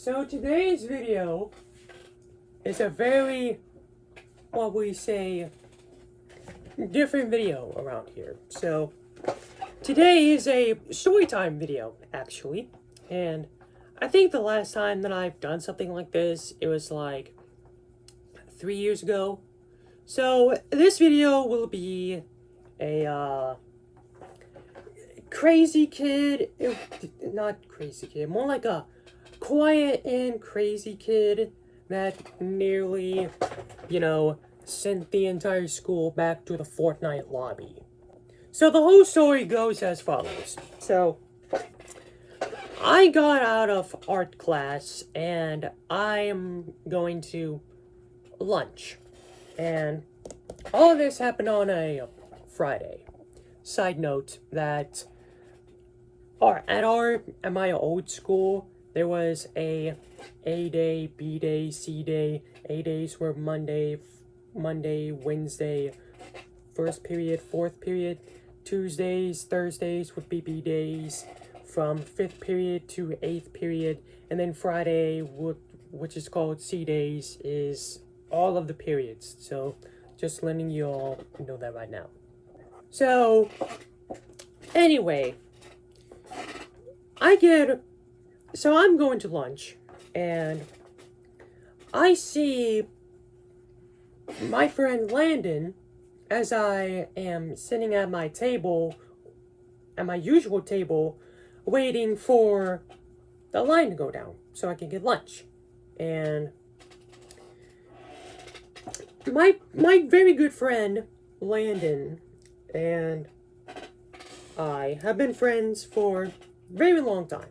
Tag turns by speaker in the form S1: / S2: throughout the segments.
S1: So today's video is a very, what we say, different video around here. So today is a story time video, actually. And I think the last time that I've done something like this, it was like 3 years ago. So this video will be a crazy kid, not crazy kid, more like a quiet and crazy kid that nearly, sent the entire school back to the Fortnite lobby. So the whole story goes as follows. So, I got out of art class and I am going to lunch. And all of this happened on a Friday. Side note that at my old school, there was a day, B day, C day. A days were Monday, Wednesday, first period, fourth period. Tuesdays, Thursdays would be B days from 5th period to 8th period. And then Friday, which is called C days, is all of the periods. So just letting you all know that right now. So, anyway, so I'm going to lunch, and I see my friend Landon as I am sitting at my table, at my usual table, waiting for the line to go down so I can get lunch. And my very good friend Landon and I have been friends for a very long time,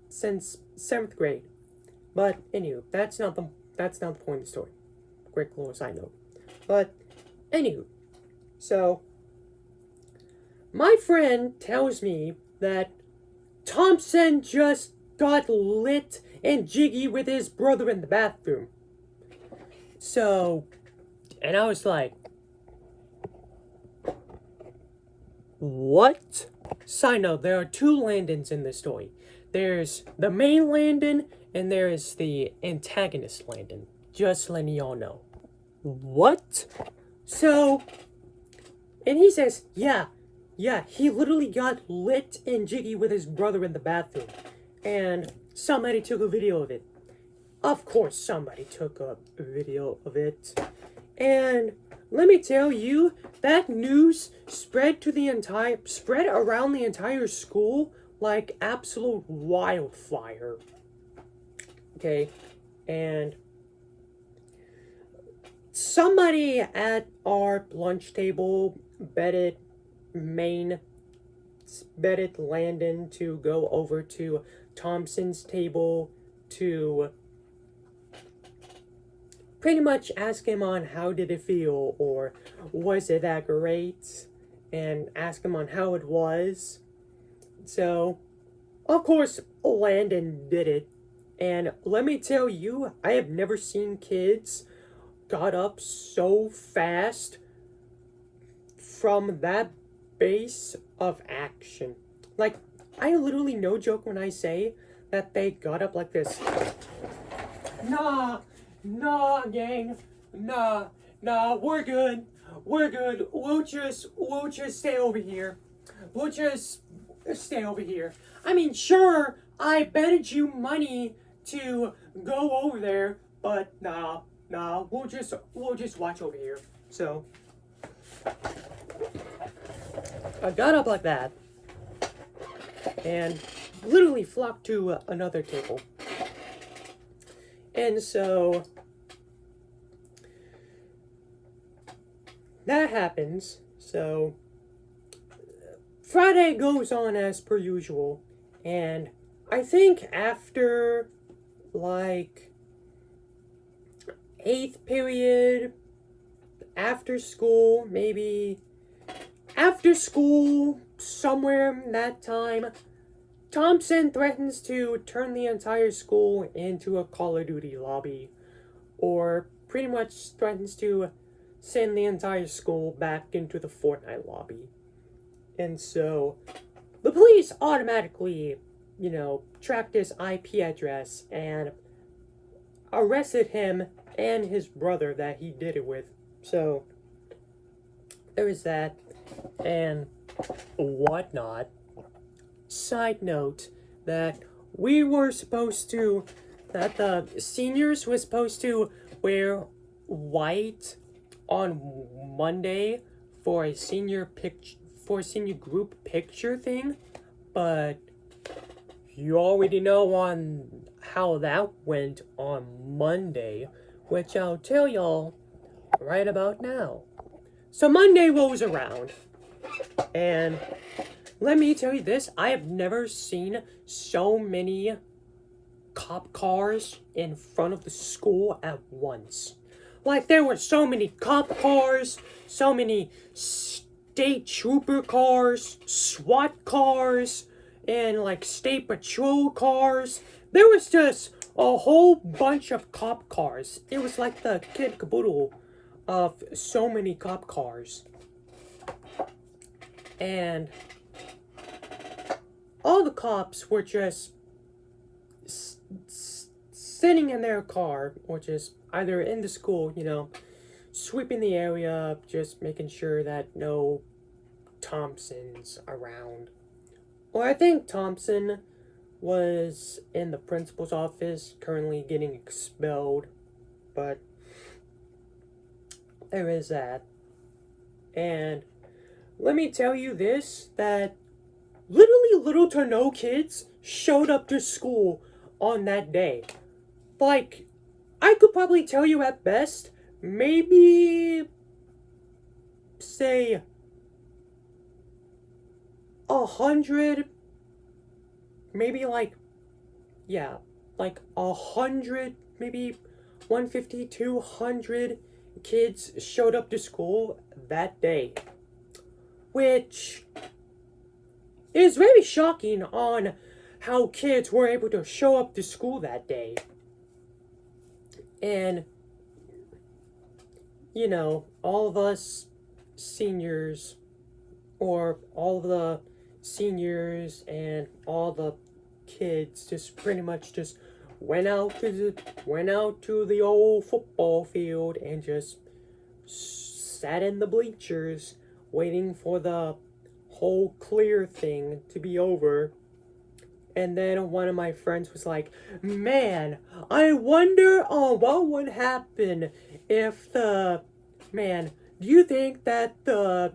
S1: since 7th grade. But anywho, that's not the point of the story. Quick little side note. But anywho, so my friend tells me that Thompson just got lit and jiggy with his brother in the bathroom. So, and I was like, what? Side note, there are two Landons in this story. There's the main Landon, and there is the antagonist Landon. Just letting y'all know. What? So, and he says, yeah, he literally got lit and jiggy with his brother in the bathroom. And somebody took a video of it. Of course somebody took a video of it. And let me tell you, that news spread around the entire school like absolute wildfire. Okay, and somebody at our lunch table betted Landon to go over to Thompson's table to pretty much ask him on how did it feel, or was it that great, and ask him on how it was. So, of course, Landon did it. And let me tell you, I have never seen kids got up so fast from that base of action. Like, I literally no joke when I say that they got up like this. Nah, gang. Nah, we're good. We'll just stay over here. We'll just stay over here. I mean, sure, I betted you money to go over there, but nah, we'll just watch over here. So I got up like that and literally flocked to another table. And so that happens. So Friday goes on as per usual, and I think after like 8th period, after school, somewhere in that time, Thompson threatens to turn the entire school into a Call of Duty lobby, or pretty much threatens to send the entire school back into the Fortnite lobby. And so, the police automatically tracked his IP address and arrested him and his brother that he did it with. So, there is that, and whatnot. Side note, that the seniors were supposed to wear white on Monday for a senior group picture thing, but you already know on how that went on Monday, which I'll tell y'all right about now. So Monday rolls around, and let me tell you this, I have never seen so many cop cars in front of the school at once. Like, there were so many cop cars, so many state trooper cars, SWAT cars, and like state patrol cars. There was just a whole bunch of cop cars. It was like the kid caboodle of so many cop cars. And all the cops were just sitting in their car, or just either in the school, sweeping the area, just making sure that no Thompson's around. Or I think Thompson was in the principal's office, currently getting expelled, but there is that. And let me tell you this, that literally little to no kids showed up to school on that day. Like, I could probably tell you at best, maybe, say, 100, maybe like 100, maybe 150, 200 kids showed up to school that day. Which is very shocking on how kids were able to show up to school that day. And, all of us seniors, or all of the seniors and all the kids just pretty much just went out to the old football field and just sat in the bleachers waiting for the whole clear thing to be over. And then one of my friends was like, man, I wonder what would happen if do you think that the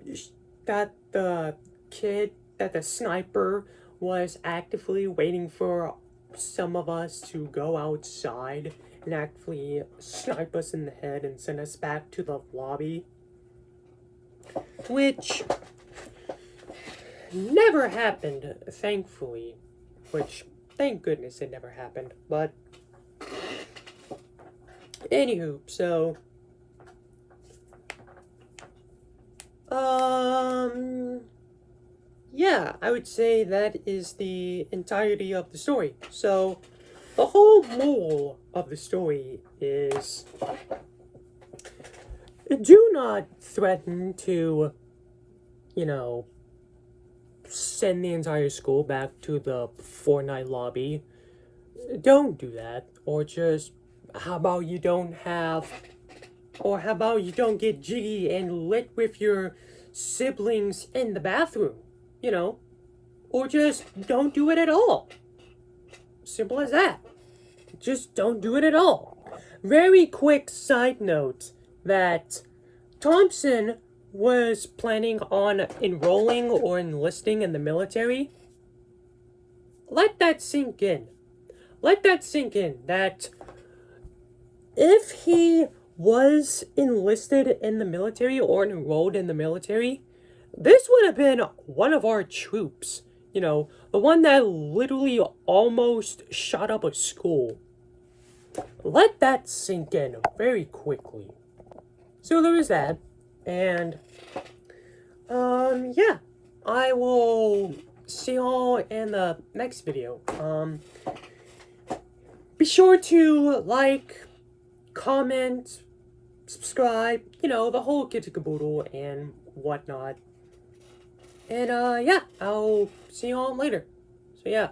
S1: sniper was actively waiting for some of us to go outside and actively snipe us in the head and send us back to the lobby? Which never happened, thankfully. Which, thank goodness it never happened. But, anywho, so, yeah, I would say that is the entirety of the story. So, the whole moral of the story is, do not threaten to, send the entire school back to the Fortnite lobby. Don't do that. Or just, how about you don't get jiggy and lit with your siblings in the bathroom, Or just don't do it at all. Simple as that. Just don't do it at all. Very quick side note that Thompson was planning on enrolling or enlisting in the military. Let that sink in. Let that sink in that if he was enlisted in the military or enrolled in the military, this would have been one of our troops. The one that literally almost shot up a school. Let that sink in very quickly. So there is that. And, yeah, I will see y'all in the next video. Be sure to like, comment, subscribe, the whole kit caboodle and whatnot. And, yeah, I'll see y'all later. So, yeah.